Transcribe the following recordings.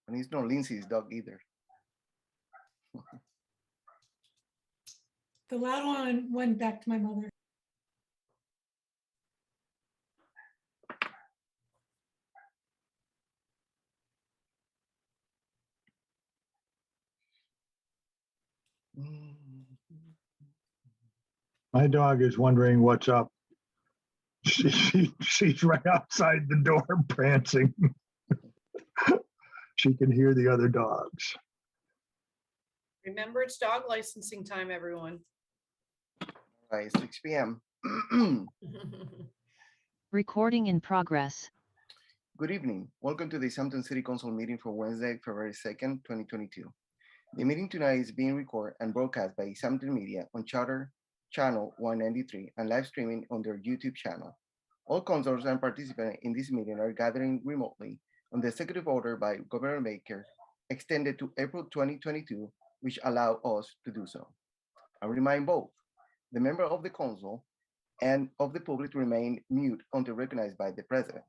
And it's not Lindsay's dog either. The loud one went back to my mother. My dog is wondering what's up. She's right outside the door prancing. She can hear the other dogs. Remember, it's dog licensing time, everyone. All right, 6 p.m. Recording in progress. Good evening. Welcome to the Easthampton City Council meeting for Wednesday, February 2nd, 2022. The meeting tonight is being recorded and broadcast by Easthampton Media on Charter Channel 193 and live streaming on their YouTube channel. All councilors and participants in this meeting are gathering remotely on the executive order by Governor Baker extended to April 2022, which allow us to do so. I remind both the member of the council and of the public to remain mute until recognized by the president.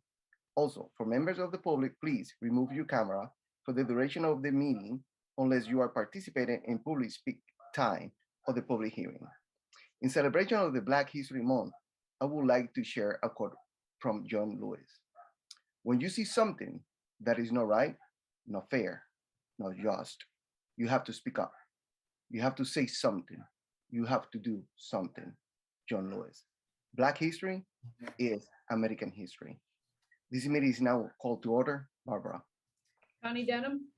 Also, for members of the public, please remove your camera for the duration of the meeting unless you are participating in public speak time of the public hearing. In celebration of the Black History Month, I would like to share a quote from John Lewis. When you see something that is not right, not fair, not just, you have to speak up. You have to say something. You have to do something. John Lewis. Black history is American history. This meeting is now called to order. Barbara. Connie Denham,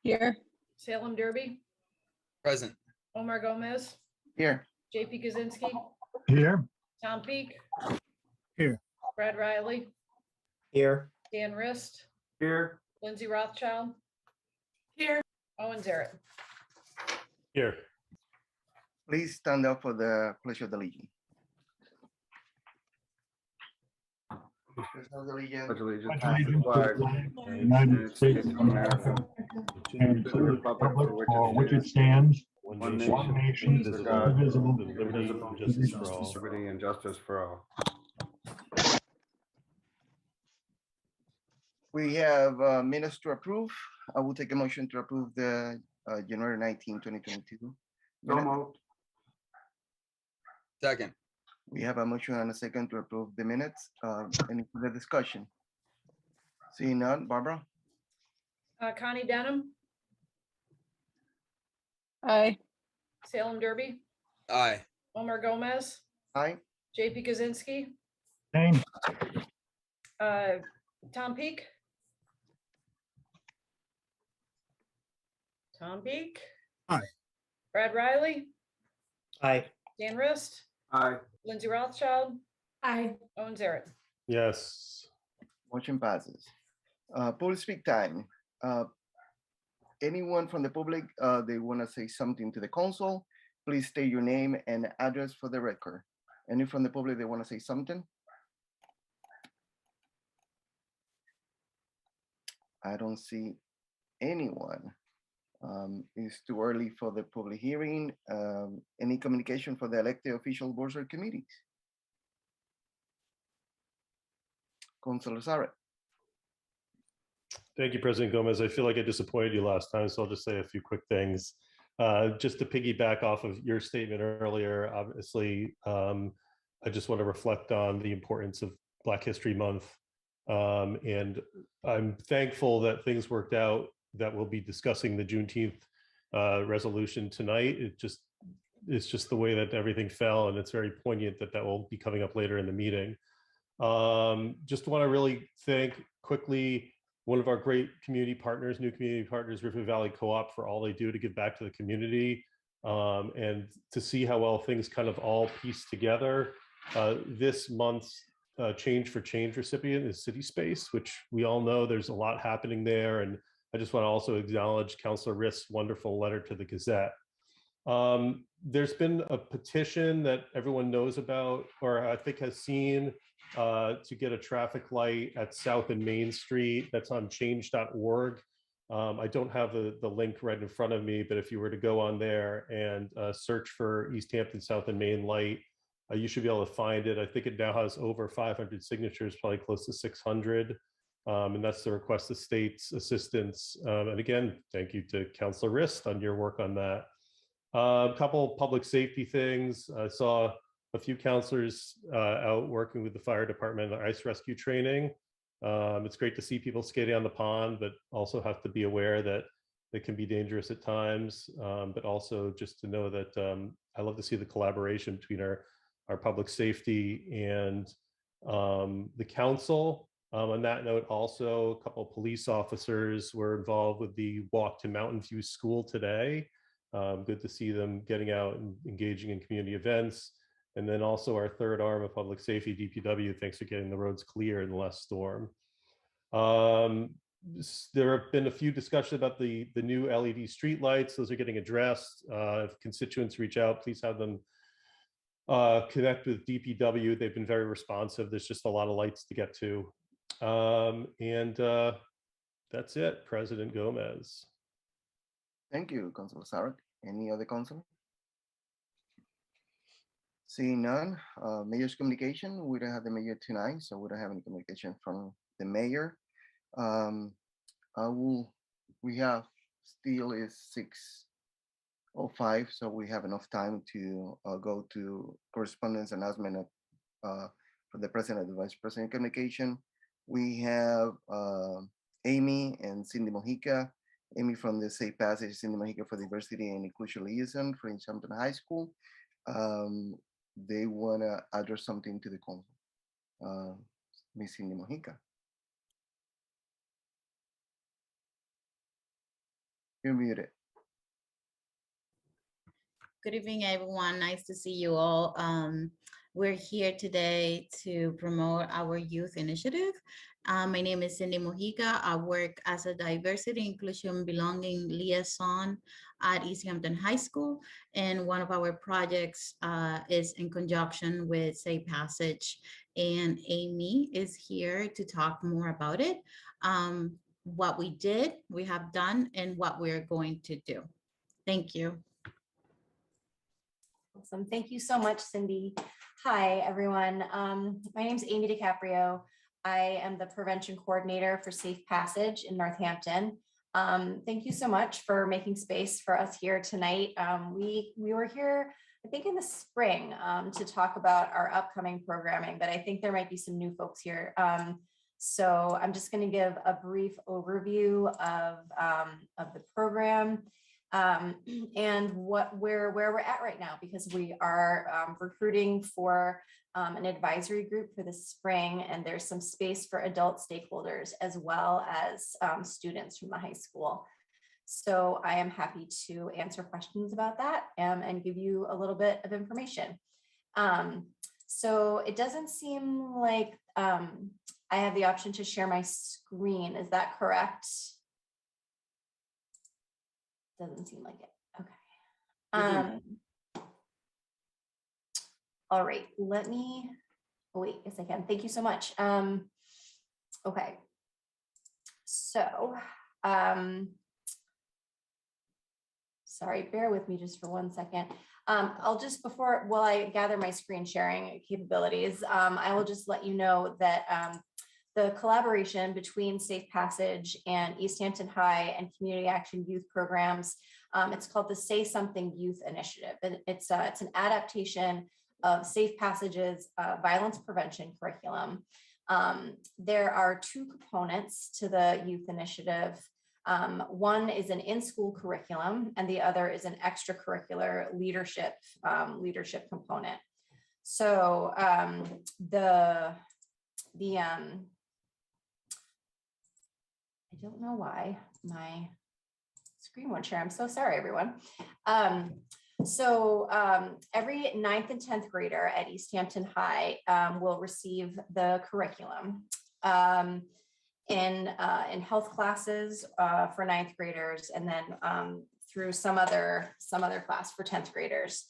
Here. Salem Derby, Present. Omar Gomez, Here. JP Kaczynski, Here? Tom Peak. Here. Brad Riley, Here. Dan Rist, Here. Lindsay Rothschild, Here. Owen Zarrett. Here. Please stand up for the Pledge of Allegiance. Pledge of Allegiance. Pledge allegiance to the flag of the United States of America and to the republic for which it stands, one nation, indivisible, with liberty and justice for all. We have minutes to approve. I will take a motion to approve the January 19, 2022. minutes. Second. We have a motion and a second to approve the minutes. Any further discussion? Seeing none, Barbara? Connie Denham, Aye. Salem Derby, Aye. Omar Gomez, Aye. JP Kaczynski, Same. Tom Peak. Tom Peak. Aye. Brad Riley, Aye. Dan Rist, Aye. Lindsay Rothschild, Aye. Owen Zarrett. Yes. Motion passes. Public speak time. Anyone from the public, they want to say something to the council, please state your name and address for the record. Any from the public, they want to say something? I don't see anyone. It's too early for the public hearing. Any communication for the elected official boards or committees? Councilor Zarrett. Thank you, President Gomez. I feel like I disappointed you last time, so I'll just say a few quick things. Just to piggyback off of your statement earlier, obviously, I just want to reflect on the importance of Black History Month. And I'm thankful that things worked out, that we'll be discussing the Juneteenth resolution tonight. It's just the way that everything fell, and it's very poignant that that will be coming up later in the meeting. Just want to really thank quickly one of our great community partners, new community partners, River Valley Co-op, for all they do to give back to the community, and to see how well things kind of all piece together. This month's Change for Change recipient is City Space, which we all know there's a lot happening there. And I just want to also acknowledge Councilor Rist's wonderful letter to the Gazette. There's been a petition that everyone knows about, or I think has seen, to get a traffic light at South and Main Street. That's on change.org. I don't have the link right in front of me, but if you were to go on there and search for Easthampton South and Main Light, you should be able to find it. I think it now has over 500 signatures, probably close to 600. And that's the request the state's assistance. And again, thank you to Councilor Rist on your work on that. A couple public safety things. I saw a few counselors out working with the fire department on ice rescue training. It's great to see people skating on the pond, but also have to be aware that it can be dangerous at times. But also just to know that I love to see the collaboration between our public safety and the council. On that note, also a couple of police officers were involved with the walk to Mountain View School today. Good to see them getting out and engaging in community events. And then also our third arm of public safety, DPW, thanks for getting the roads clear in the last storm. There have been a few discussions about the new LED street lights. Those are getting addressed. If constituents reach out, please have them connect with DPW. They've been very responsive. There's just a lot of lights to get to. That's it, President Gomez. Thank you, Councilor Sarek. Any other councilor? Seeing none, mayor's communication. We don't have the mayor tonight, so we don't have any communication from the mayor. We have still is 6:05, so we have enough time to go to correspondence announcement for the president and the vice president communication. We have Amy and Cindy Mojica. Amy from the Safe Passage, Cindy Mojica for Diversity and Inclusion Liaison for Easthampton High School. They want to address something to the council. Ms. Cindy Mojica. You're muted. Good evening, everyone. Nice to see you all. We're here today to promote our youth initiative. My name is Cindy Mojica. I work as a diversity, inclusion, belonging liaison at Easthampton High School. And one of our projects is in conjunction with Safe Passage. And Amy is here to talk more about it. What we did, we have done, and what we're going to do. Thank you. Awesome. Thank you so much, Cindy. Hi, everyone. My name is Amy DiCaprio. I am the prevention coordinator for Safe Passage in Northampton. Thank you so much for making space for us here tonight. We were here, I think, in the spring to talk about our upcoming programming, but I think there might be some new folks here. So I'm just going to give a brief overview of the program. And where we're at right now, because we are recruiting for an advisory group for the spring, and there's some space for adult stakeholders as well as students from the high school. So I am happy to answer questions about that and give you a little bit of information. So it doesn't seem like I have the option to share my screen. Is that correct? Doesn't seem like it. Okay. All right, let me, oh, wait, yes, I can. Thank you so much. Okay. So, sorry, bear with me just for 1 second. I'll just, while I gather my screen sharing capabilities, I will just let you know that the collaboration between Safe Passage and Easthampton High and Community Action Youth Programs, it's called the Say Something Youth Initiative. And it's an adaptation of Safe Passage's violence prevention curriculum. There are two components to the youth initiative. One is an in-school curriculum, and the other is an extracurricular leadership component. So I don't know why my screen won't share. I'm so sorry, everyone. Every 9th and 10th grader at Easthampton High will receive the curriculum in health classes for 9th graders, and then through some other class for 10th graders.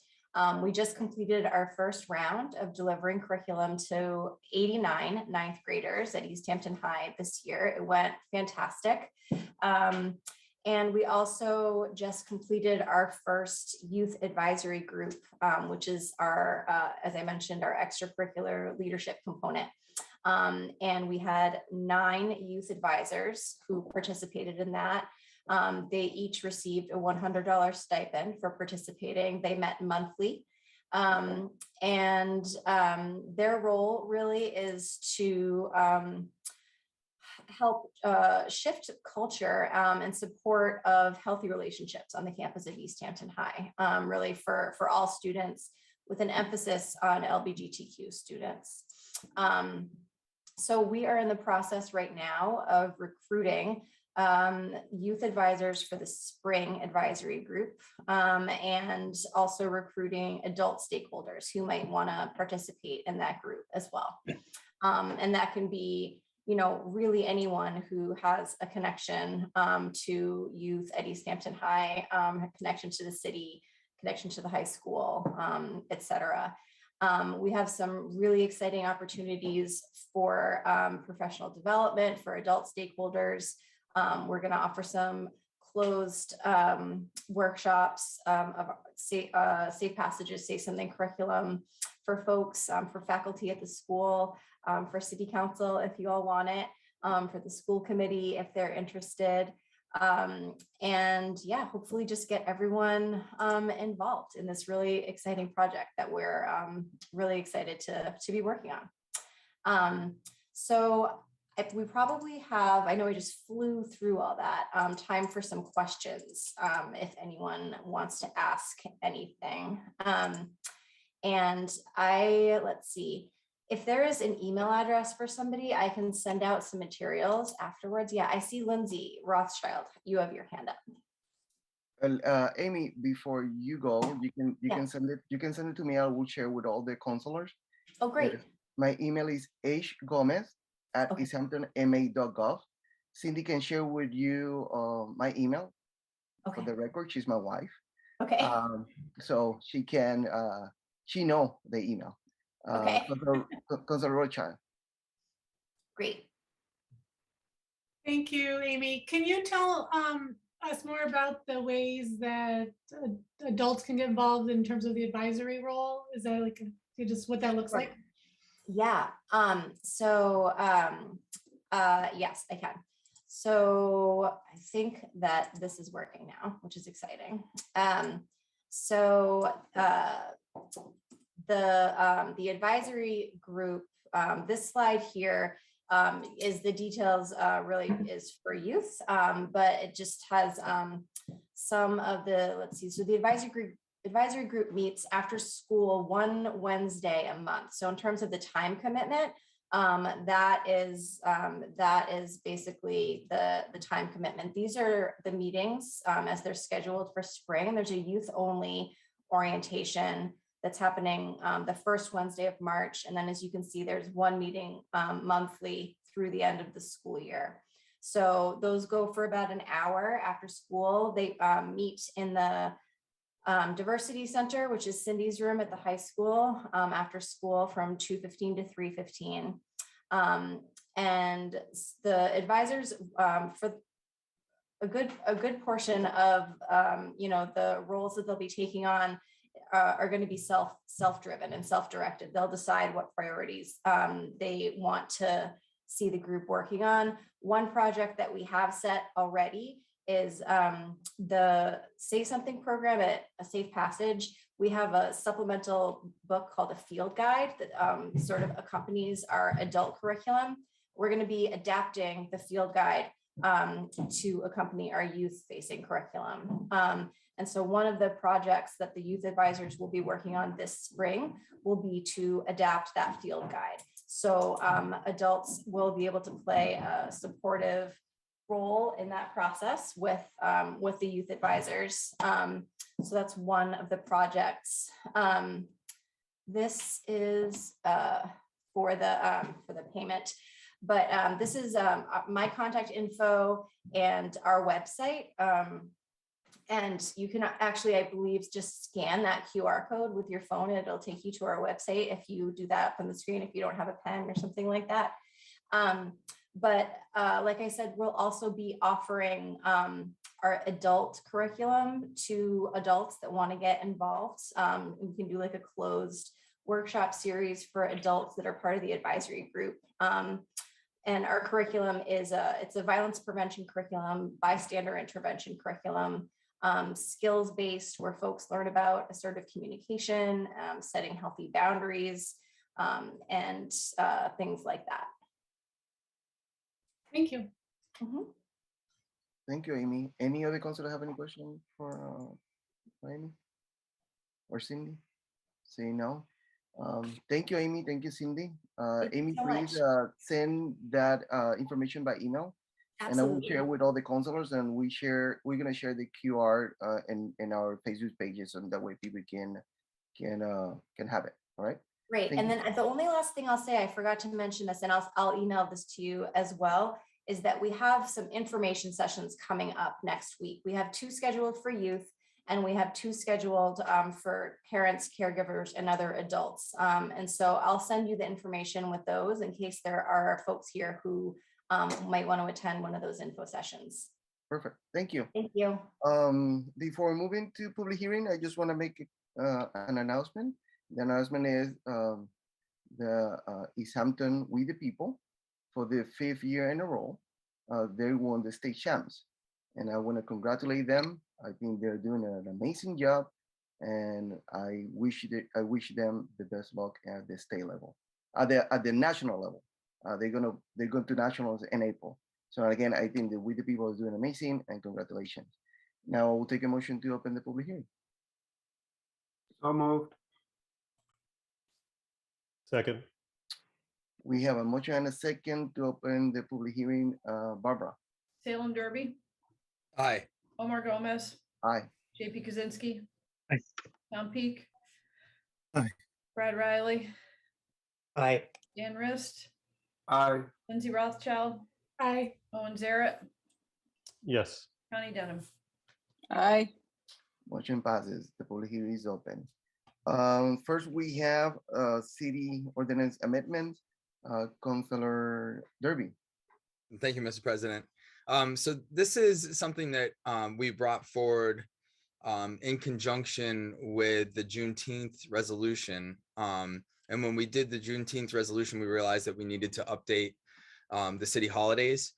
We just completed our first round of delivering curriculum to 89 9th graders at Easthampton High this year. It went fantastic. And we also just completed our first youth advisory group, which is our, as I mentioned, our extracurricular leadership component. And we had 9 youth advisors who participated in that. They each received a $100 stipend for participating. They met monthly. Their role really is to help shift culture and support of healthy relationships on the campus of Easthampton High, really for all students, with an emphasis on LGBTQ students. So we are in the process right now of recruiting youth advisors for the spring advisory group, and also recruiting adult stakeholders who might want to participate in that group as well. And that can be, really anyone who has a connection to youth at Easthampton High, connection to the city, connection to the high school, et cetera. We have some really exciting opportunities for professional development for adult stakeholders. We're going to offer some closed workshops of safe passages, say something curriculum for folks, for faculty at the school, for city council, if you all want it, for the school committee, if they're interested. And yeah, hopefully just get everyone involved in this really exciting project that we're really excited to be working on. So we probably have, I know I just flew through all that, time for some questions, if anyone wants to ask anything. Let's see, if there is an email address for somebody, I can send out some materials afterwards. Yeah, I see Lindsay Rothschild, you have your hand up. Well, Amy, before you go, you can send it to me. I will share with all the counselors. Oh, great. My email is hgomez@easthamptonma.gov. Cindy can share with you my email. For the record, she's my wife. Okay. So she can she know the email. Counselor Rothschild. Great. Thank you, Amy. Can you tell us more about the ways that adults can get involved in terms of the advisory role? Is that like just what that looks like? Yeah. Yes, I can. So I think that this is working now, which is exciting. The advisory group, this slide here is the details, really is for youth, but it just has some of the, let's see, so the advisory group meets after school 1 Wednesday a month. So in terms of the time commitment, that is basically the time commitment. These are the meetings as they're scheduled for spring. There's a youth only orientation that's happening the first Wednesday of March. And then as you can see, there's one meeting monthly through the end of the school year. So those go for about an hour after school. They meet in the Diversity Center, which is Cindy's room at the high school, after school from 2:15 to 3:15. And the advisors for a good portion of the roles that they'll be taking on are going to be self-driven and self-directed. They'll decide what priorities they want to see the group working on. One project that we have set already is the Say Something program at a Safe Passage. We have a supplemental book called a field guide that sort of accompanies our adult curriculum. We're going to be adapting the field guide to accompany our youth-facing curriculum. And so one of the projects that the youth advisors will be working on this spring will be to adapt that field guide. So adults will be able to play a supportive role in that process with the youth advisors. So that's one of the projects. This is for the payment, but this is my contact info and our website. And you can actually, I believe, just scan that QR code with your phone and it'll take you to our website if you do that from the screen, if you don't have a pen or something like that. But like I said, we'll also be offering our adult curriculum to adults that want to get involved. We can do like a closed workshop series for adults that are part of the advisory group. And our curriculum is it's a violence prevention curriculum, bystander intervention curriculum, skills-based, where folks learn about assertive communication, setting healthy boundaries, and things like that. Thank you. Mhm. Thank you, Amy. Any other counselor have any question for Amy or Cindy? Say no. Thank you, Amy. Thank you, Cindy. Thank you Amy, so please much. send that information by email, and I will Absolutely. share with all the counselors, and we're gonna share the QR in our Facebook pages, so that way people can have it. All right. Great. Thank And you. then the only last thing I'll say, I forgot to mention this, and I'll email this to you as well, is that we have some information sessions coming up next week. We have 2 scheduled for youth, and we have 2 scheduled for parents, caregivers, and other adults. And so I'll send you the information with those in case there are folks here who might want to attend one of those info sessions. Perfect. Thank you. Thank you. Before moving to public hearing, I just want to make an announcement. The announcement is the Easthampton We the People, for the 5th year in a row, they won the state champs, and I want to congratulate them. I think they're doing an amazing job, and I wish them the best luck at the state level, at the national level. They're going to nationals in April. So again, I think that We the People is doing amazing, and congratulations. Now we'll take a motion to open the public hearing. So moved. Second. We have a motion and a second to open the public hearing. Barbara. Salem Derby, Aye. Omar Gomez, Aye. JP Kaczynski. Aye. Tom Peak. Aye. Brad Riley, Aye. Dan Rist, Aye. Lindsay Rothschild, Aye. Owen Zaret, Yes. Connie Denham. Aye. Motion passes. The public hearing is open. First, we have city ordinance amendment. Councilor Derby. Thank you, Mr. President. So this is something that we brought forward in conjunction with the Juneteenth resolution. And when we did the Juneteenth resolution, we realized that we needed to update the city holidays,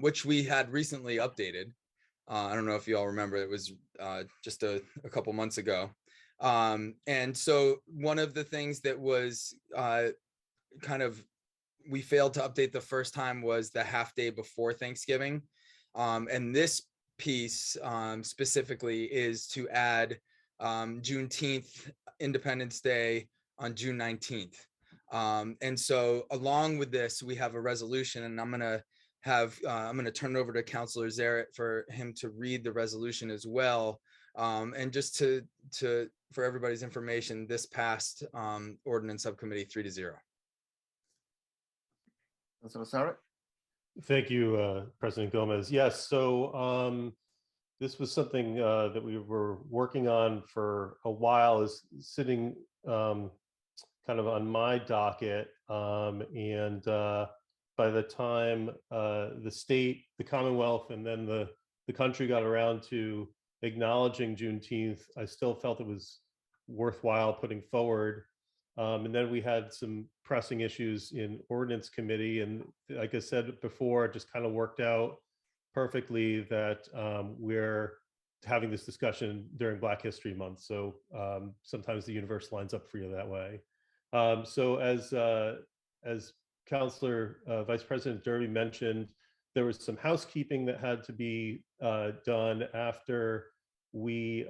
which we had recently updated. I don't know if you all remember, it was just a couple months ago. And so one of the things that was we failed to update the first time was the half day before Thanksgiving. And this piece specifically is to add Juneteenth, Independence Day on June 19th. And so along with this, we have a resolution, and I'm gonna turn it over to Councilor Zaret for him to read the resolution as well. And just for everybody's information, this passed ordinance subcommittee 3-0. Councilor Zaret. Thank you, President Gomez. Yes, so this was something that we were working on for a while, is sitting kind of on my docket. And by the time the state, the Commonwealth, and then the country got around to acknowledging Juneteenth, I still felt it was worthwhile putting forward. And then we had some pressing issues in ordinance committee. And like I said before, it just kind of worked out perfectly that we're having this discussion during Black History Month. So sometimes the universe lines up for you that way. So as Councilor Vice President Derby mentioned, there was some housekeeping that had to be done after we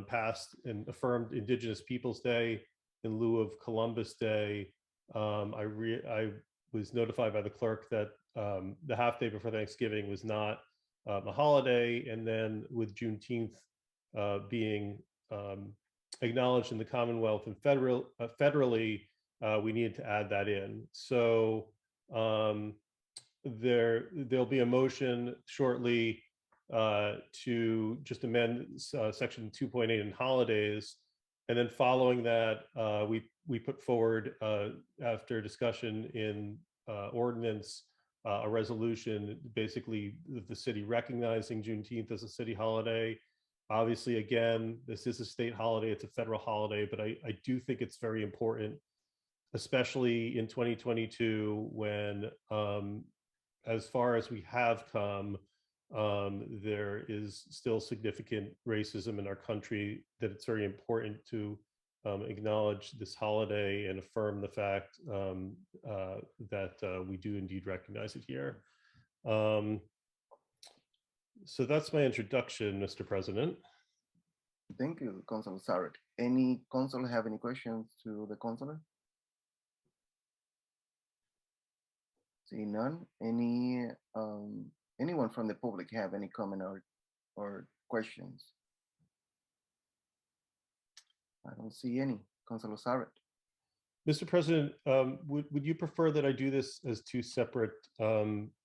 passed and affirmed Indigenous Peoples Day in lieu of Columbus Day. I was notified by the clerk that the half day before Thanksgiving was not a holiday, and then with Juneteenth being acknowledged in the Commonwealth and federally, we needed to add that in. So there'll be a motion shortly to just amend section 2.8 in holidays. And then following that, we put forward, after discussion in ordinance, a resolution, basically the city recognizing Juneteenth as a city holiday, Obviously, again, this is a state holiday, it's a federal holiday, but I do think it's very important, especially in 2022, when as far as we have come, there is still significant racism in our country, that it's very important to acknowledge this holiday and affirm the fact that we do indeed recognize it here. So that's my introduction, Mr. President. Thank you, Councilor Sarek. Any councilor have any questions to the councilor? Seeing none, anyone from the public have any comment or questions? I don't see any. Councilor Sarek. Mr. President, would you prefer that I do this as two separate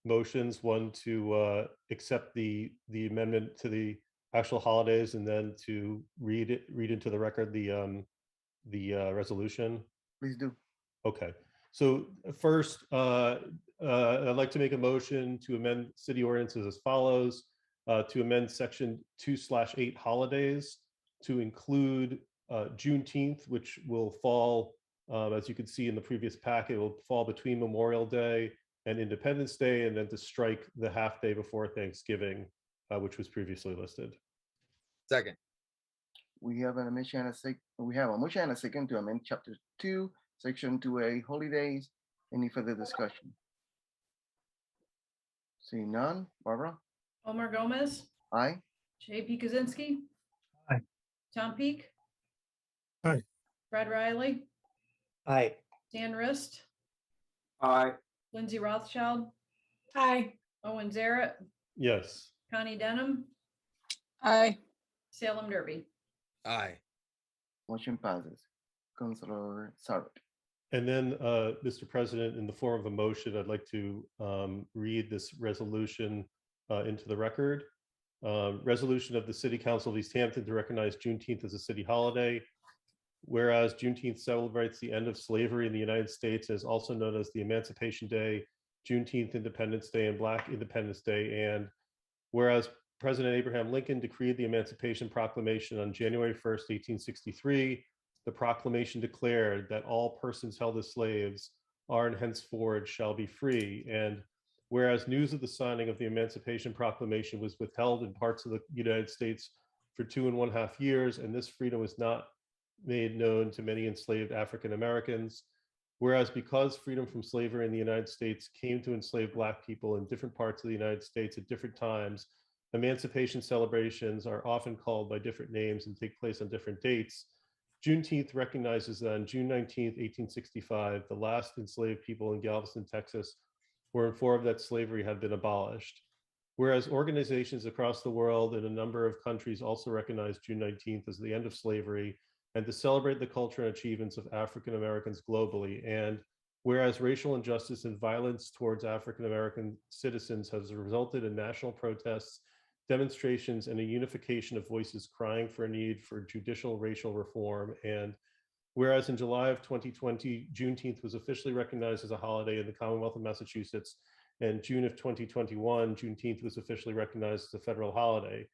motions? One to accept the amendment to the actual holidays, and then to read into the record the resolution? Please do. Okay. So first, I'd like to make a motion to amend city ordinances as follows: to amend section 2/8 holidays to include Juneteenth, which will fall, as you can see in the previous packet, it will fall between Memorial Day and Independence Day, and then to strike the half day before Thanksgiving, which was previously listed. Second. We have a motion and a second. We have a motion and a second to amend chapter 2, section 2A, holidays. Any further discussion? Seeing none, Barbara? Omar Gomez, Aye. JP Kaczynski. Aye. Tom Peak. Aye. Fred Riley, Aye. Dan Rist, Aye. Lindsay Rothschild, Aye. Owen Zaret, Yes. Connie Denham, Aye. Salem Derby. Aye. Motion passes. Councilor Sarek. And then, Mr. President, in the form of a motion, I'd like to read this resolution into the record. Resolution of the City Council of Easthampton to recognize Juneteenth as a city holiday. Whereas Juneteenth celebrates the end of slavery in the United States, as also known as the Emancipation Day, Juneteenth Independence Day, and Black Independence Day. And whereas President Abraham Lincoln decreed the Emancipation Proclamation on January 1st, 1863, the proclamation declared that all persons held as slaves are and henceforward shall be free. And whereas news of the signing of the Emancipation Proclamation was withheld in parts of the United States for 2.5 years, and this freedom was not made known to many enslaved African Americans. Whereas because freedom from slavery in the United States came to enslave Black people in different parts of the United States at different times, emancipation celebrations are often called by different names and take place on different dates. Juneteenth recognizes that on June 19th, 1865, the last enslaved people in Galveston, Texas, were informed that slavery had been abolished. Whereas organizations across the world in a number of countries also recognize June 19th as the end of slavery and to celebrate the culture and achievements of African Americans globally. And whereas racial injustice and violence towards African American citizens has resulted in national protests, demonstrations, and a unification of voices crying for a need for judicial racial reform. And whereas in July of 2020, Juneteenth was officially recognized as a holiday in the Commonwealth of Massachusetts, and June of 2021, Juneteenth was officially recognized as a federal holiday.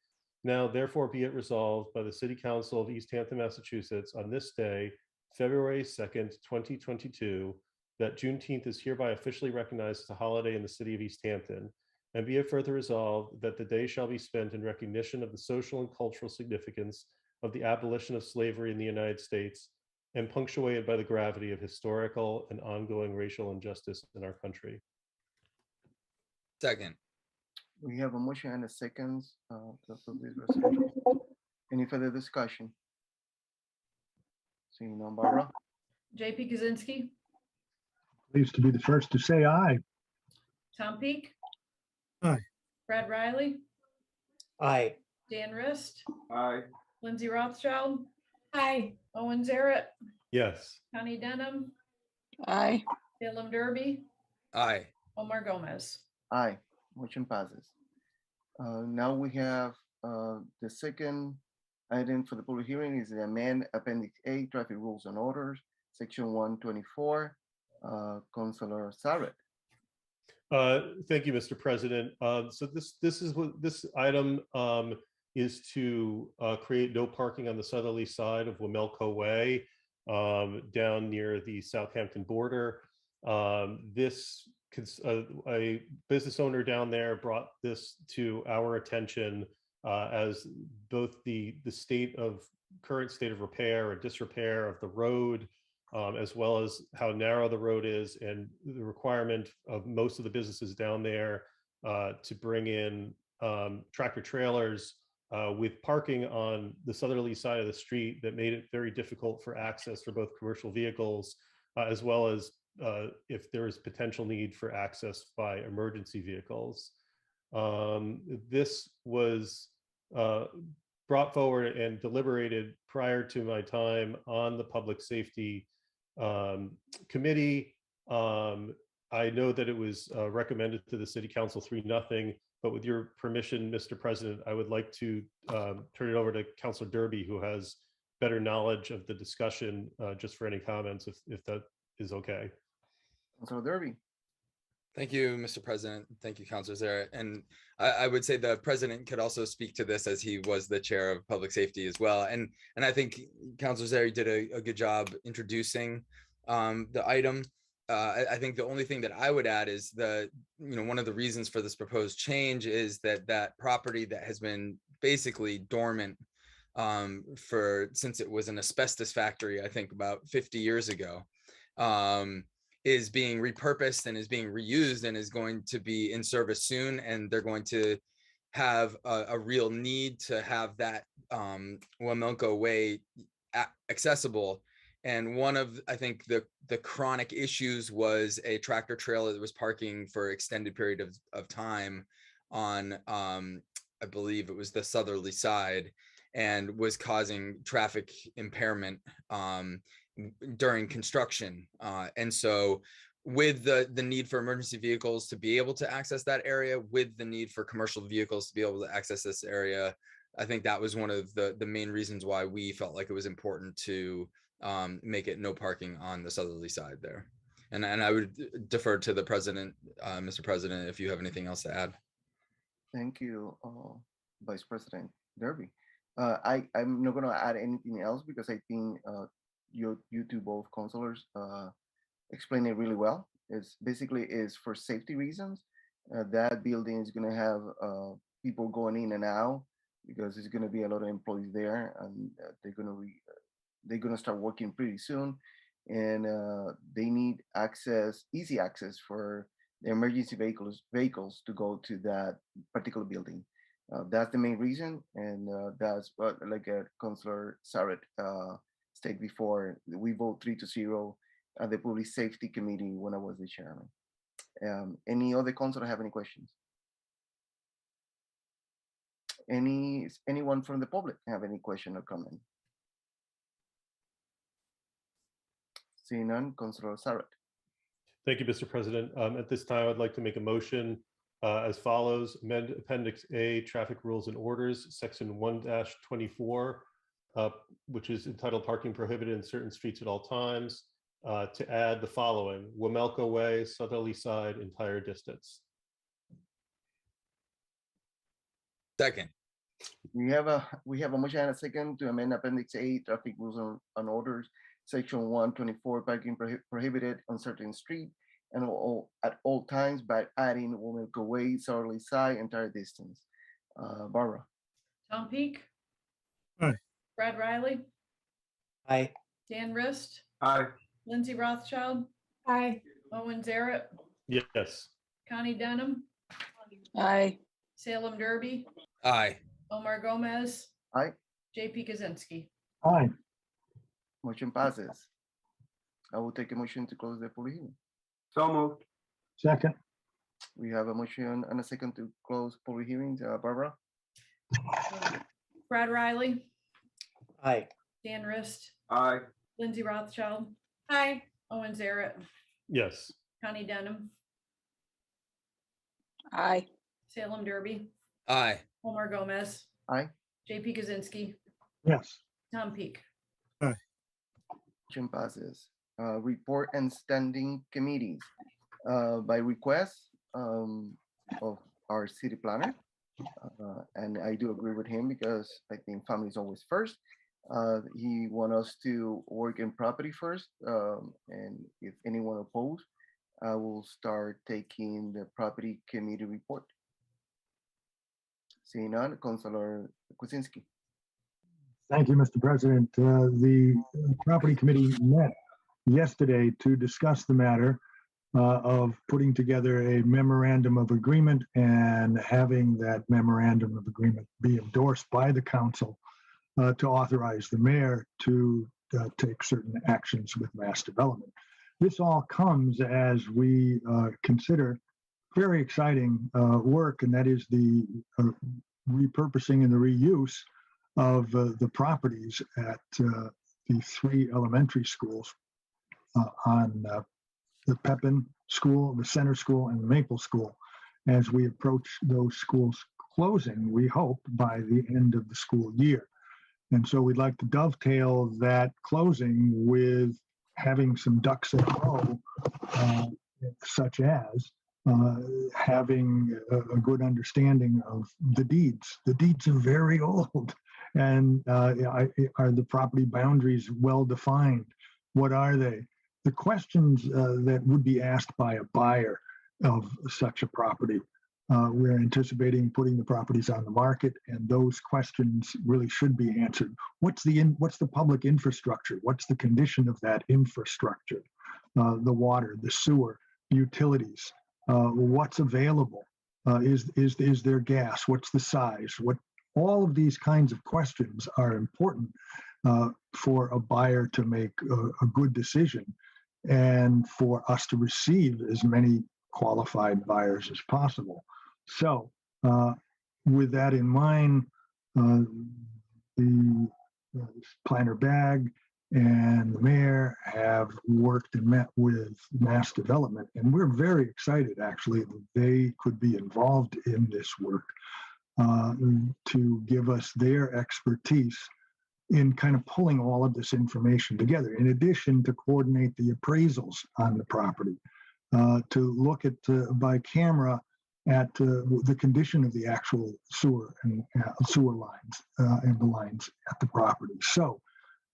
Now, therefore, be it resolved by the City Council of Easthampton, Massachusetts, on this day, February 2nd, 2022, that Juneteenth is hereby officially recognized as a holiday in the city of Easthampton. And be it further resolved that the day shall be spent in recognition of the social and cultural significance of the abolition of slavery in the United States, and punctuated by the gravity of historical and ongoing racial injustice in our country. Second. We have a motion and a second to approve this resolution. Any further discussion? Seeing none, Barbara? JP Kaczynski, Pleased to be the first to say aye. Tom Peak. Aye. Fred Riley, Aye. Dan Rist, Aye. Lindsay Rothschild, Aye. Owen Zaret, Yes. Connie Denham, Aye. Salem Derby, Aye. Omar Gomez. Aye. Motion passes. Now we have the second item for the public hearing is the amend Appendix A, Traffic Rules and Orders, Section 124. Councilor Sarek. Thank you, Mr. President. So this is what this item is to create no parking on the southerly side of Wamelco Way down near the Southampton border. A business owner down there brought this to our attention as both the current state of repair or disrepair of the road, as well as how narrow the road is, and the requirement of most of the businesses down there to bring in tractor trailers with parking on the southerly side of the street that made it very difficult for access for both commercial vehicles, as well as if there is potential need for access by emergency vehicles. This was brought forward and deliberated prior to my time on the Public Safety Committee. I know that it was recommended to the City Council 3-0, but with your permission, Mr. President, I would like to turn it over to Councilor Derby, who has better knowledge of the discussion, just for any comments, if that is okay. Councilor Derby. Thank you, Mr. President. Thank you, Councilor Zara. And I would say the president could also speak to this, as he was the chair of public safety as well. And I think Councilor Zara did a good job introducing the item. I think the only thing that I would add is one of the reasons for this proposed change is that property that has been basically dormant since it was an asbestos factory, I think about 50 years ago, is being repurposed and is being reused and is going to be in service soon. And they're going to have a real need to have that Wamelco Way accessible. And one of, I think, the chronic issues was a tractor trailer that was parking for extended period of time on, I believe it was the southerly side, and was causing traffic impairment during construction. And so with the need for emergency vehicles to be able to access that area, with the need for commercial vehicles to be able to access this area, I think that was one of the main reasons why we felt like it was important to make it no parking on the southerly side there. And I would defer to the president, Mr. President, if you have anything else to add. Thank you, Vice President Derby. I'm not going to add anything else because I think you two both councilors explain it really well. It's basically is for safety reasons. That building is going to have people going in and out because there's going to be a lot of employees there, and they're going to start working pretty soon, and they need access, easy access for the emergency vehicles to go to that particular building. That's the main reason, and that's what, like Councilor Sarrett stated before, we vote 3-0 at the Public Safety Committee when I was the chairman. Any other councilor have any questions? Anyone from the public have any question or comment? Seeing none, Councilor Sarrett. Thank you, Mr. President. At this time, I'd like to make a motion as follows: amend Appendix A, Traffic Rules and Orders, Section 1-24, which is entitled Parking Prohibited in Certain Streets at All Times, to add the following: Wamelco Way, southerly side, entire distance. Second. We have a motion and a second to amend Appendix A, Traffic Rules and Orders, Section 124, parking prohibited on certain street and at all times, by adding Wamelco Way, southerly side, entire distance. Barbara. Tom Peak. Aye. Brad Riley. Aye. Dan Rist. Aye. Lindsay Rothschild. Aye. Owen Zaret. Yes. Connie Denham. Aye. Salem Derby. Aye. Omar Gomez. Aye. JP Kaczynski. Aye. Motion passes. I will take a motion to close the public hearing. So moved. Second. We have a motion and a second to close public hearings. Barbara. Brad Riley. Aye. Dan Rist. Aye. Lindsay Rothschild. Aye. Owen Zaret. Yes. Connie Denham. Aye. Salem Derby. Aye. Omar Gomez. Aye. JP Kaczynski. Yes. Tom Peak. Motion passes. Report and standing committees. By request of our city planner, And I do agree with him because I think family is always first. He want us to work in property first, and if anyone oppose, I will start taking the property committee report. Seeing none, Councilor Kuczynski. Thank you, Mr. President. The property committee met yesterday to discuss the matter of putting together a memorandum of agreement and having that memorandum of agreement be endorsed by the council to authorize the mayor to take certain actions with mass development. This all comes as we consider very exciting work, and that is the repurposing and the reuse of the properties at the 3 elementary schools on the Pepin School, the Center School, and the Maple School. As we approach those schools closing, we hope by the end of the school year. And so we'd like to dovetail that closing with having some ducks in a row, such as having a good understanding of the deeds. The deeds are very old. And are the property boundaries well defined? What are they? The questions that would be asked by a buyer of such a property. We're anticipating putting the properties on the market, and those questions really should be answered. What's the public infrastructure? What's the condition of that infrastructure? The water, the sewer, utilities. What's available? Is there gas? What's the size? All of these kinds of questions are important for a buyer to make a good decision, and for us to receive as many qualified buyers as possible. So with that in mind, the planner Bag and the mayor have worked and met with mass development, and we're very excited actually that they could be involved in this work to give us their expertise in kind of pulling all of this information together, in addition to coordinate the appraisals on the property, to look at by camera at the condition of the actual sewer and sewer lines and the lines at the property. So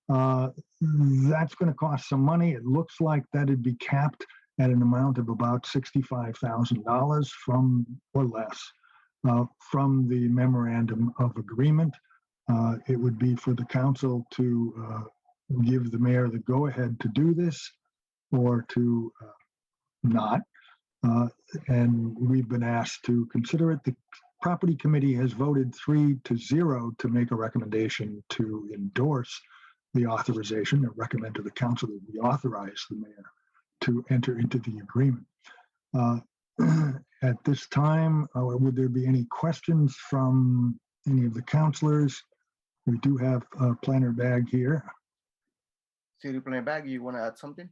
that's going to cost some money. It looks like that'd be capped at an amount of about $65,000 from or less from the memorandum of agreement. It would be for the council to give the mayor the go-ahead to do this or to not. And we've been asked to consider it. The property committee has voted 3-0 to make a recommendation to endorse the authorization and recommend to the council that we authorize the mayor to enter into the agreement. At this time, would there be any questions from any of the councilors? We do have Planner Bag here. City Planner Bag, you want to add something?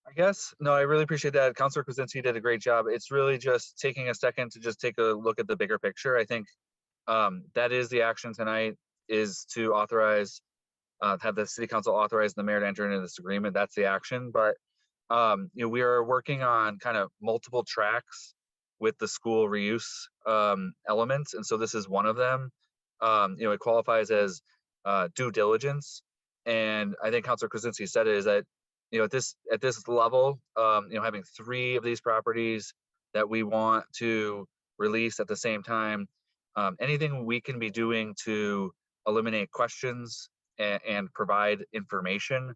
I guess, no, I really appreciate that. Councilor Kuczynski did a great job. It's really just taking a second to just take a look at the bigger picture. I think that is the action tonight, is to authorize, have the city council authorize the mayor to enter into this agreement. That's the action. But we are working on kind of multiple tracks with the school reuse elements, and so this is one of them. It qualifies as due diligence, and I think Councilor Kuczynski said it, is that at this level, having 3 of these properties that we want to release at the same time, anything we can be doing to eliminate questions and provide information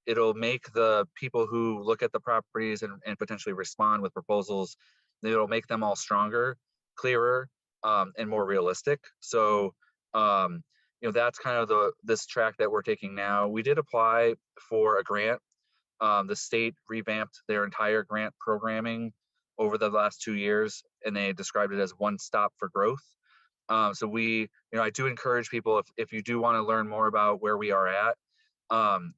it'll make the people who look at the properties and potentially respond with proposals, it'll make them all stronger, clearer, and more realistic. So that's kind of this track that we're taking now. We did apply for a grant. The state revamped their entire grant programming over the last 2 years, and they described it as one stop for growth. So I do encourage people, if you do want to learn more about where we are at,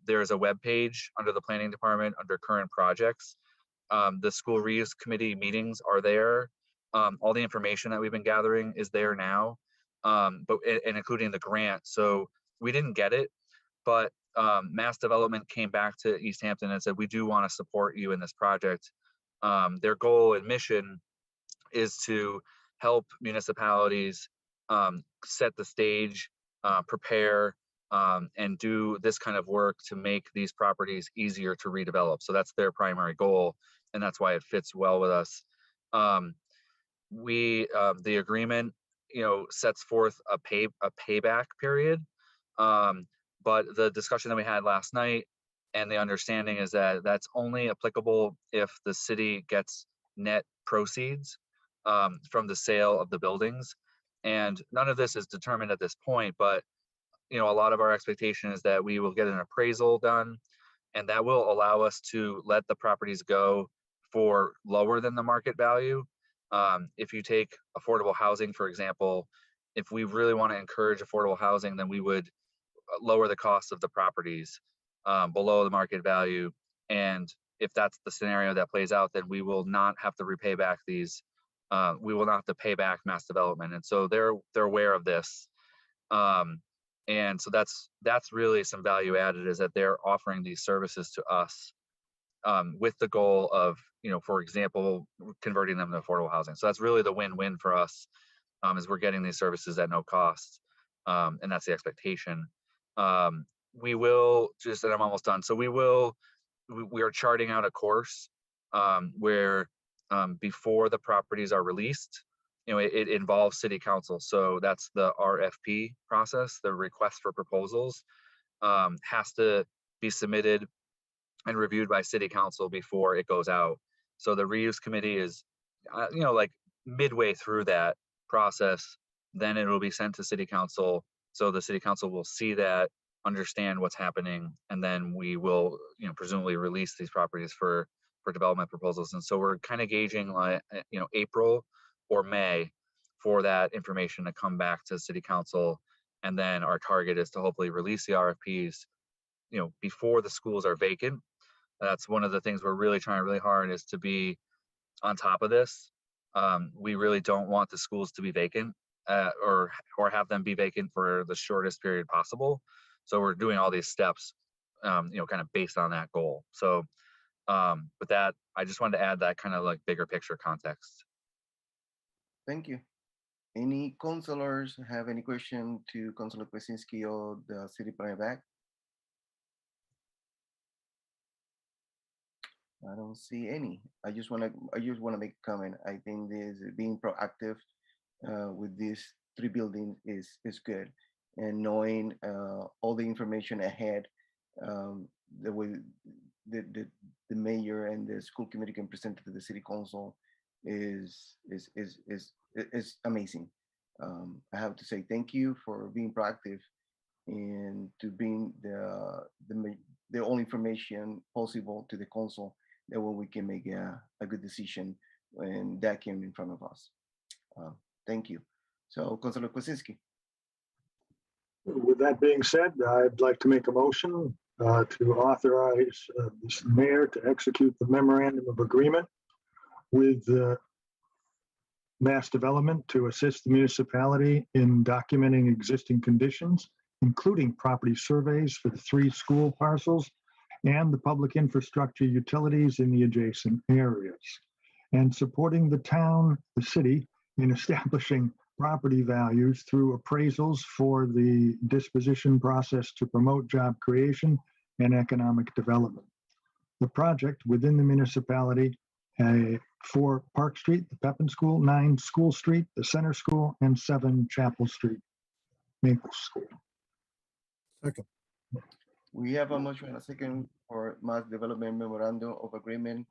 there's a web page under the planning department under current projects. The school reuse committee meetings are there. All the information that we've been gathering is there now, and including the grant. So we didn't get it, but mass development came back to Easthampton and said, we do want to support you in this project. Their goal and mission is to help municipalities set the stage, prepare, and do this kind of work to make these properties easier to redevelop. So that's their primary goal, and that's why it fits well with us. The agreement, sets forth a payback period, but the discussion that we had last night and the understanding is that that's only applicable if the city gets net proceeds from the sale of the buildings. And none of this is determined at this point, but a lot of our expectation is that we will get an appraisal done, and that will allow us to let the properties go for lower than the market value. If you take affordable housing, for example, if we really want to encourage affordable housing, then we would lower the cost of the properties below the market value. And if that's the scenario that plays out, then we will not have to repay back these. We will not have to pay back mass development. And so they're aware of this. And so that's really some value added, is that they're offering these services to us with the goal of, for example, converting them to affordable housing. So that's really the win-win for us, is we're getting these services at no cost. And that's the expectation. We will and I'm almost done. So we are charting out a course where before the properties are released, it involves city council. So that's the RFP process. The request for proposals has to be submitted and reviewed by city council before it goes out. So the reuse committee is, like midway through that process, then it will be sent to city council. So the city council will see that, understand what's happening, and then we will, presumably release these properties for development proposals. And so we're kind of gauging like, April or May for that information to come back to city council. And then our target is to hopefully release the RFPs, before the schools are vacant. That's one of the things we're really trying really hard, is to be on top of this. We really don't want the schools to be vacant or have them be vacant for the shortest period possible. So we're doing all these steps, kind of based on that goal. So with that, I just wanted to add that kind of like bigger picture context. Thank you. Any counselors have any question to Councilor Kwasinski or the city planner back? I don't see any. I just want to make a comment. I think this being proactive with these 3 buildings is good, and knowing all the information ahead, the way the mayor and the school committee can present it to the city council is amazing. I have to say thank you for being proactive and to bring the all information possible to the council, that way we can make a good decision when that came in front of us. Thank you. So, Councilor Kwasinski. With that being said, I'd like to make a motion to authorize the mayor to execute the memorandum of agreement with Mass Development to assist the municipality in documenting existing conditions, including property surveys for the 3 school parcels and the public infrastructure utilities in the adjacent areas, and supporting the town, the city, in establishing property values through appraisals for the disposition process to promote job creation and economic development. The project within the municipality for Park Street, the Pepin School, 9 School Street, the Center School, and 7 Chapel Street, Maple School. Second. We have a motion and a second for mass development memorandum of agreement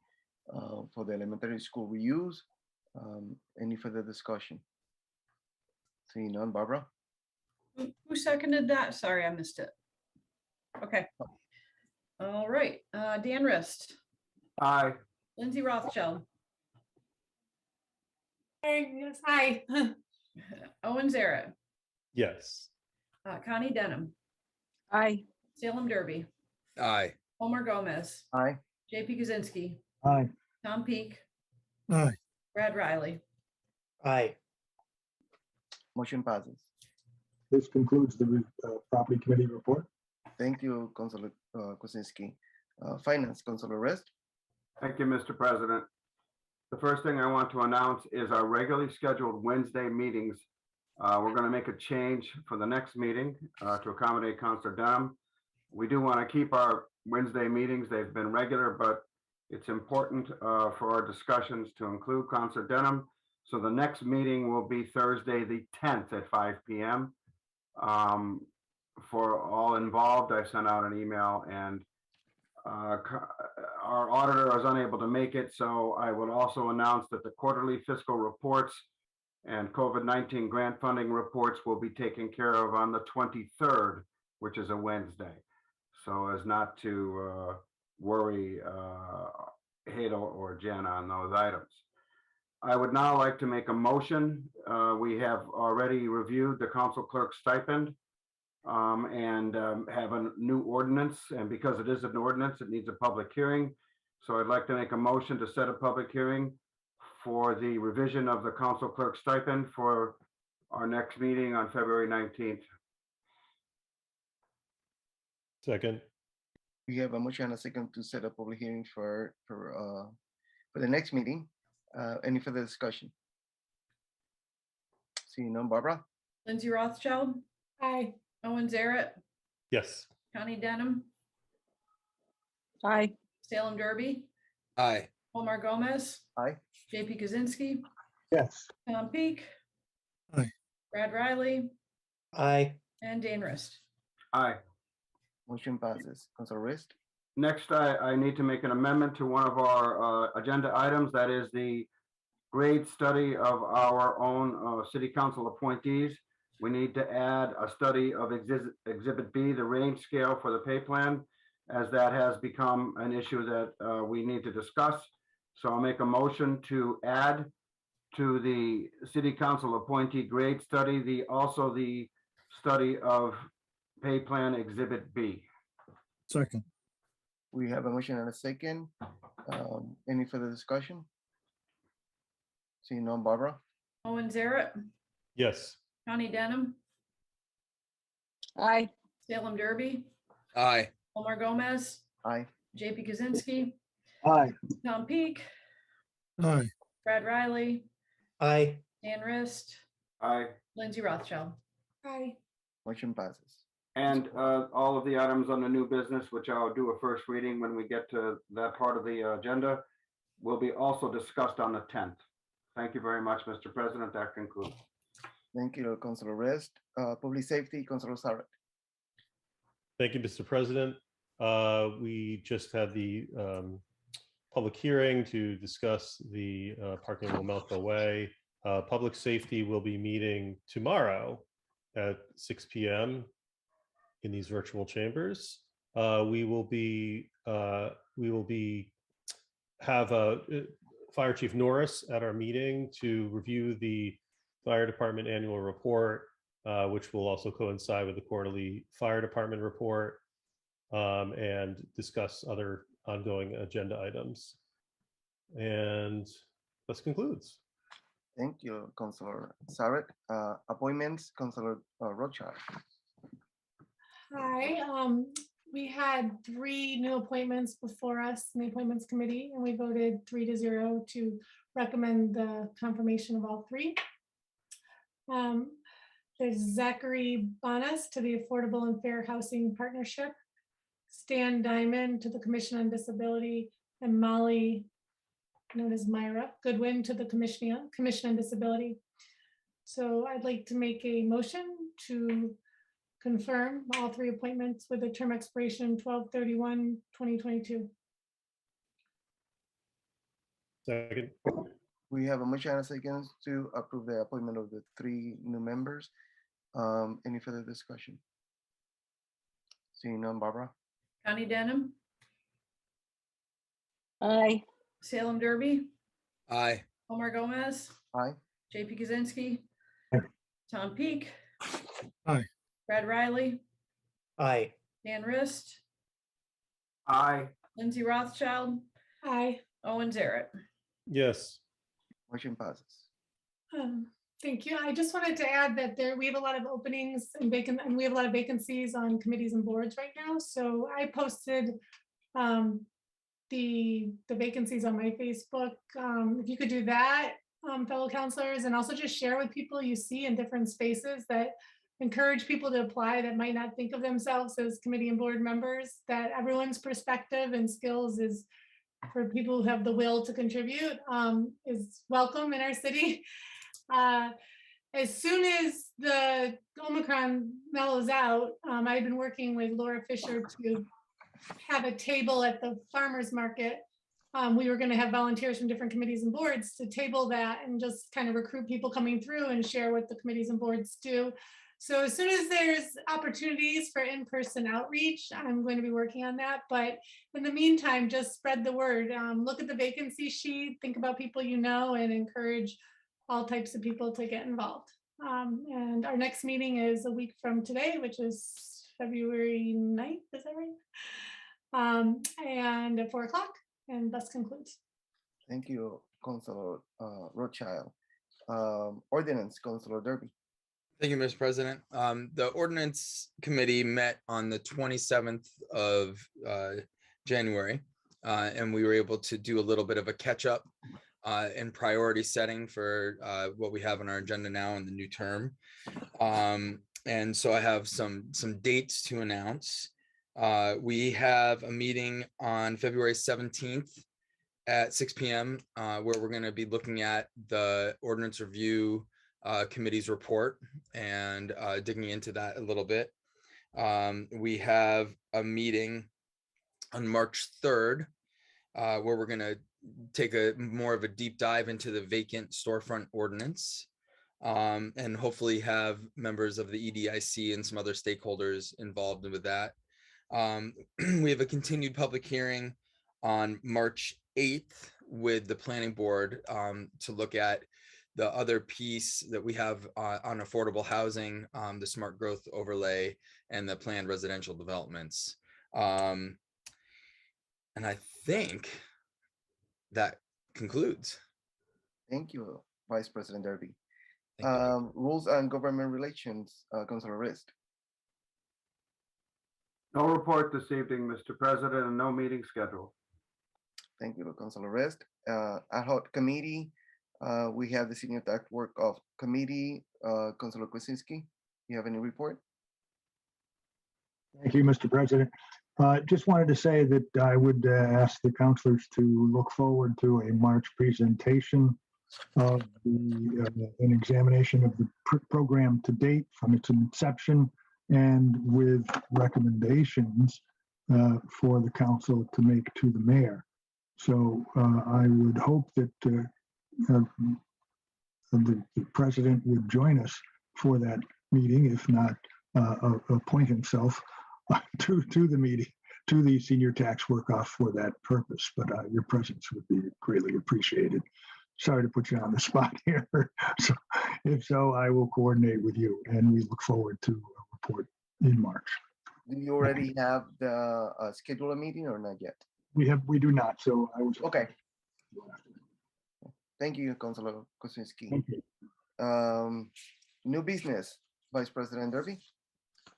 for the elementary school reuse. Any further discussion? Seeing none, Barbara? Who seconded that? Sorry, I missed it. Okay. All right, Dan Rist, Aye. Lindsay Rothschild, Yes, aye. Owen Zara, Yes. Connie Denham, Aye. Salem Derby, Aye. Omar Gomez, Aye. JP Kaczynski, Aye. Tom Peak, Aye. Brad Riley. Aye. Motion passes. This concludes the property committee report. Thank you, Councilor Kwasinski. Finance, Councilor Rest. Thank you, Mr. President. first thing I want to announce is our regularly scheduled Wednesday meetings. We're going to make a change for the next meeting to accommodate Councilor Dunham. We do want to keep our Wednesday meetings. They've been regular, but it's important for our discussions to include Councilor Dunham. So the next meeting will be Thursday, the 10th at 5 p.m. For all involved, I sent out an email, and our auditor is unable to make it. So I would also announce that the quarterly fiscal reports and COVID-19 grant funding reports will be taken care of on the 23rd, which is a Wednesday. So as not to worry Hato or Jen on those items. I would now like to make a motion. We have already reviewed the council clerk stipend and have a new ordinance. And because it is an ordinance, it needs a public hearing. So I'd like to make a motion to set a public hearing for the revision of the council clerk stipend for our next meeting on February 19th. Second. We have a motion and a second to set a public hearing for the next meeting. Any further discussion? Seeing none, Barbara? Lindsay Rothschild, Aye. Owen Zaret, Yes. Connie Denham, Aye. Salem Derby, Aye. Omar Gomez, Aye. JP Kaczynski, Yes. Tom Peak, Aye. Brad Riley, Aye. and Dan Rist. Aye. Motion passes. Councilor Rist? Next, I need to make an amendment to one of our agenda items. That is the grade study of our own city council appointees. We need to add a study of Exhibit B, the range scale for the pay plan, as that has become an issue that we need to discuss. So I'll make a motion to add to the city council appointee grade study, also the study of pay plan Exhibit B. Second. We have a motion and a second. Any further discussion? Seeing none, Barbara? Owen Zaret, Yes. Connie Denham, Aye. Salem Derby, Aye. Omar Gomez, Aye. JP Kaczynski, Aye. Tom Peak, Aye. Brad Riley, Aye. Dan Rist, Aye. Lindsay Rothschild. Aye. Motion passes. And all of the items on the new business, which I'll do a first reading when we get to that part of the agenda, will be also discussed on the 10th. Thank you very much, Mr. President. That concludes. Thank you, Councilor Rist. Public Safety, Councilor Sarek. Thank you, Mr. President. We just had the public hearing to discuss the parking on Melco Way. Public Safety will be meeting tomorrow at 6 p.m. in these virtual chambers. We will have Fire Chief Norris at our meeting to review the Fire Department annual report, which will also coincide with the quarterly Fire Department report, and discuss other ongoing agenda items. And this concludes. Thank you, Councilor Sarek. Appointments, Councilor Rothschild. Hi, we had 3 new appointments before us in the Appointments Committee, and we voted 3-0 to recommend the confirmation of all 3. There's Zachary Bonas to the Affordable and Fair Housing Partnership, Stan Diamond to the Commission on Disability, and Molly, known as Myra Goodwin, to the Commission on Disability. So I'd like to make a motion to confirm all 3 appointments with a term expiration 12/31/2022. Second. We have a motion and a second to approve the appointment of the 3 new members. Any further discussion? Seeing none, Barbara? Connie Denham, Aye. Salem Derby, Aye. Omar Gomez, Aye. JP Kaczynski, Aye. Tom Peak, Aye. Brad Riley, Aye. Dan Rist, Aye. Lindsay Rothschild, Aye. Owen Zaret. Yes. Motion passes. Thank you. I just wanted to add that we have a lot of openings and we have a lot of vacancies on committees and boards right now. So I posted the the vacancies on my Facebook. If you could do that, fellow counselors, and also just share with people you see in different spaces, that encourage people to apply that might not think of themselves as committee and board members, that everyone's perspective and skills is, for people who have the will to contribute, is welcome in our city. As soon as the Omicron mellows out, I've been working with Laura Fisher to have a table at the farmer's market. We were going to have volunteers from different committees and boards to table that and just kind of recruit people coming through and share what the committees and boards do. So as soon as there's opportunities for in-person outreach, I'm going to be working on that. But in the meantime, just spread the word. Look at the vacancy sheet, think about people you know, and encourage all types of people to get involved. And our next meeting is a week from today, which is February 9th, is that right? And at 4 o'clock, and thus concludes. Thank you, Councilor Rothschild. Ordinance, Councilor Derby. Thank you, Mr. President. The ordinance committee met on the 27th of January, and we were able to do a little bit of a catch up and priority setting for what we have on our agenda now in the new term. And so I have some dates to announce. We have a meeting on February 17th at 6 p.m. Where we're going to be looking at the ordinance review committee's report and digging into that a little bit. We have a meeting on March 3rd where we're going to take a more of a deep dive into the vacant storefront ordinance and hopefully have members of the EDIC and some other stakeholders involved with that. We have a continued public hearing on March 8th with the planning board to look at the other piece that we have on affordable housing, the smart growth overlay and the planned residential developments. And I think that concludes. Thank you, Vice President Derby. Thank you. Rules and Government Relations, Councilor Rist. No report this evening, Mr. President, and no meeting scheduled. Thank you, Councilor Rist. Ad hoc committee, we have the Senior Tax Work of Committee, Councilor Kwasinski. You have any report? Thank you, Mr. President. Just wanted to say that I would ask the councilors to look forward to a March presentation of an examination of the program to date from its inception and with recommendations for the council to make to the mayor. So I would hope that the president would join us for that meeting, if not appoint himself to the meeting, to the senior tax work-off for that purpose. But your presence would be greatly appreciated. Sorry to put you on the spot here. So if so, I will coordinate with you, and we look forward to a report in March. Do you already have the schedule a meeting or not yet? We do not. So I was okay. Thank you, Councilor Kwasinski. Thank you. New business, Vice President Derby.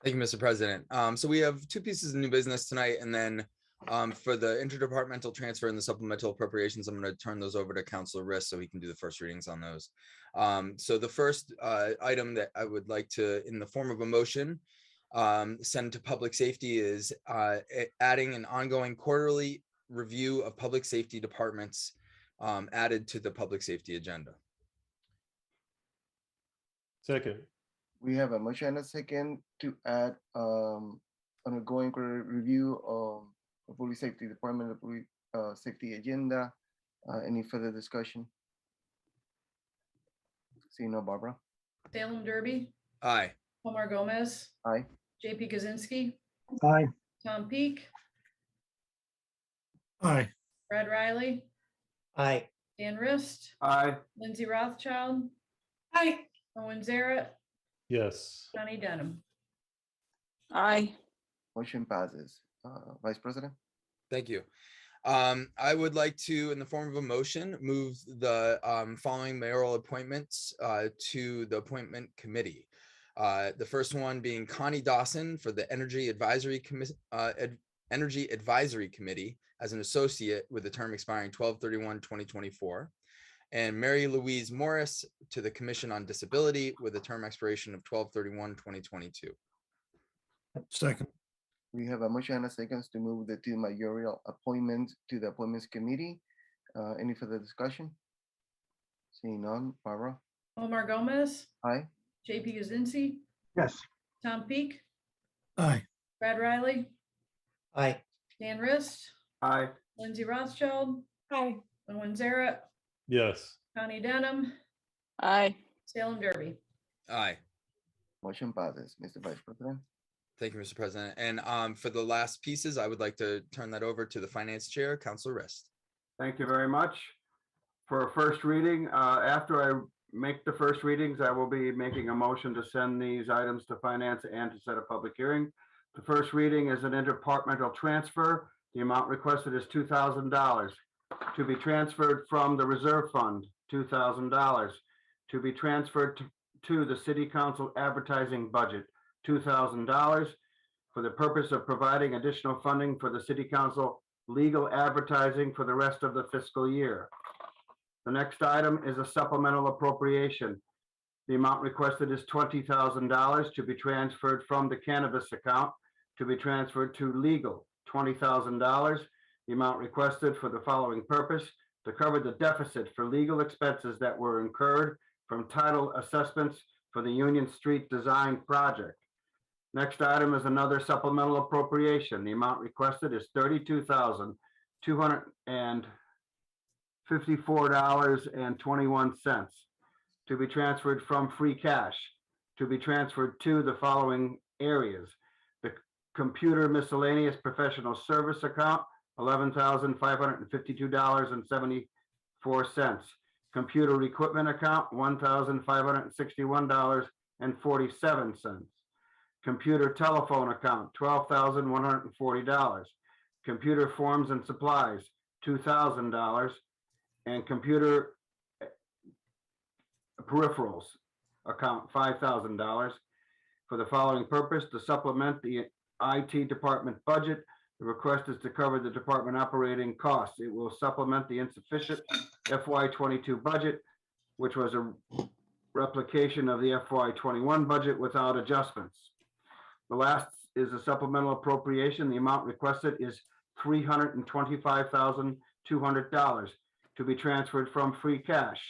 Thank you, Mr. President. So we have two pieces of new business tonight, and then for the interdepartmental transfer and the supplemental appropriations, I'm going to turn those over to Councilor Riss so he can do the first readings on those. So the first item that I would like to, in the form of a motion, send to public safety is adding an ongoing quarterly review of public safety departments added to the public safety agenda. Second. We have a motion and a second to add an ongoing review of the Public Safety Department of Public Safety agenda. Any further discussion? See no, Barbara. Salem Derby, Aye. Omar Gomez, Aye. JP Kaczynski, Aye. Tom Peak, Aye. Brad Riley, Aye. Dan Rist, Aye. Lindsay Rothschild, Hi. Owen Zaret, Yes. Johnny Denham. Aye. Motion passes. Vice President. Thank you. I would like to, in the form of a motion, move the following mayoral appointments to the appointment committee. The first one being Connie Dawson for the Energy Advisory Committee as an associate with a term expiring 12/31/2024. And Mary Louise Morris to the Commission on Disability with a term expiration of 12/31/2022. second, We have a motion and a second to move the two mayoral appointments to the Appointments Committee. Any further discussion? Seeing none, Barbara? Omar Gomez, Aye. JP Kuzinski, Yes. Tom Peak, aye, Brad Riley, Aye. Dan Rist, Aye. Lindsay Rothschild, Aye. Owen Zaret, Yes. Connie Denham, Aye. Salem Derby. Aye. Motion passes. Mr. Vice President? Thank you, Mr. President. And for the last pieces, I would like to turn that over to the Finance Chair, Councilor Rist. Thank you very much. For a first reading, after I make the first readings, I will be making a motion to send these items to finance and to set a public hearing. The first reading is an interdepartmental transfer. The amount requested is $2,000 to be transferred from the reserve fund, $2,000 to be transferred to the city council advertising budget, $2,000 for the purpose of providing additional funding for the city council legal advertising for the rest of the fiscal year. The next item is a supplemental appropriation. The amount requested is $20,000 to be transferred from the cannabis account to be transferred to legal, $20,000. The amount requested for the following purpose: to cover the deficit for legal expenses that were incurred from title assessments for the Union Street design project. Next item is another supplemental appropriation. The amount requested is $32,254.21 to be transferred from free cash to be transferred to the following areas: the computer miscellaneous professional service account, $11,552.74. Computer equipment account, $1,561.47. Computer telephone account, $12,140. Computer forms and supplies, $2,000. And computer peripherals account, $5,000. For the following purpose: to supplement the IT department budget. The request is to cover the department operating costs. It will supplement the insufficient FY22 budget, which was a replication of the FY21 budget without adjustments. The last is a supplemental appropriation. The amount requested is $325,200 to be transferred from free cash.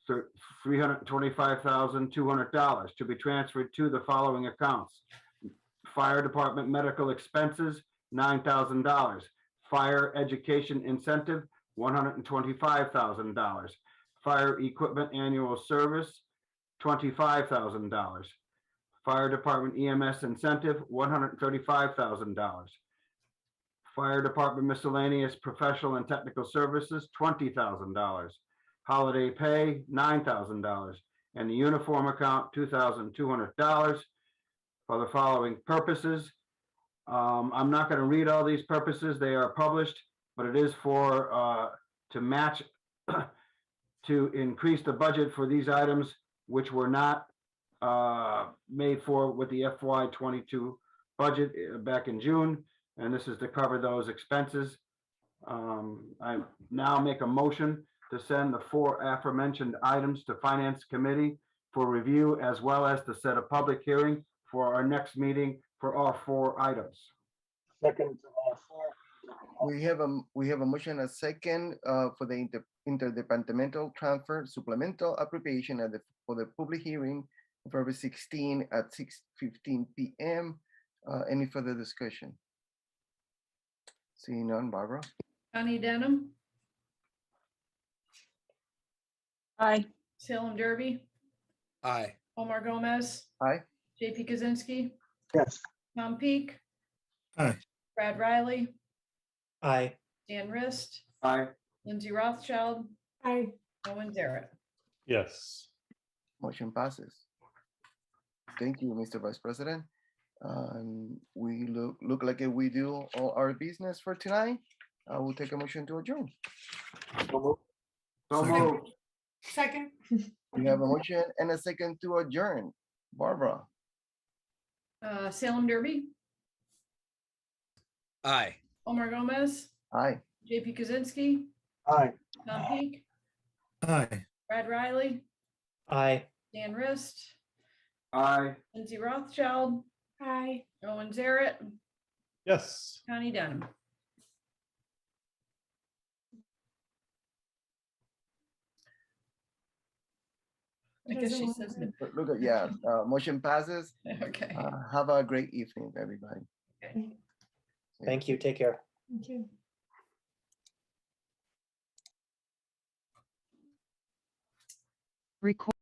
So $325,200 to be transferred to the following accounts: fire department medical expenses, $9,000. Fire education incentive, $125,000. Fire equipment annual service, $25,000. Fire department EMS incentive, $135,000. Fire department miscellaneous professional and technical services, $20,000. Holiday pay, $9,000. And the uniform account, $2,200 for the following purposes. I'm not going to read all these purposes. They are published, but it is for to match to increase the budget for these items, which were not made for with the FY22 budget back in June. And this is to cover those expenses. I now make a motion to send the four aforementioned items to Finance Committee for review, as well as to set a public hearing for our next meeting for all four items. Second to all four. We have a motion and a second for the interdepartmental transfer supplemental appropriation for the public hearing of February 16 at 6:15 p.m. Any further discussion? Seeing none, Barbara? Connie Denham, Aye. Salem Derby, Aye. Omar Gomez, Aye. JP Kuzinski, Yes. Tom Peak, aye, Brad Riley, Aye. Dan Rist, Aye. Lindsay Rothschild, Aye. Owen Zaret. Yes. Motion passes. Thank you, Mr. Vice President. We look like we do all our business for tonight. I will take a motion to adjourn. So Second. moved. Second. We have a motion and a second to adjourn. Barbara? Salem Derby, Aye. Omar Gomez, Aye. JP Kaczynski, Aye. Tom Peak, Aye. Brad Riley, Aye. Dan Rist, Aye. Lindsay Rothschild, Aye. Owen Zaret, Yes. Connie Dunham. I guess she says no. Look at, yeah, motion passes. Okay. Have a great evening, everybody. Thank you. Take care. Thank you. Record.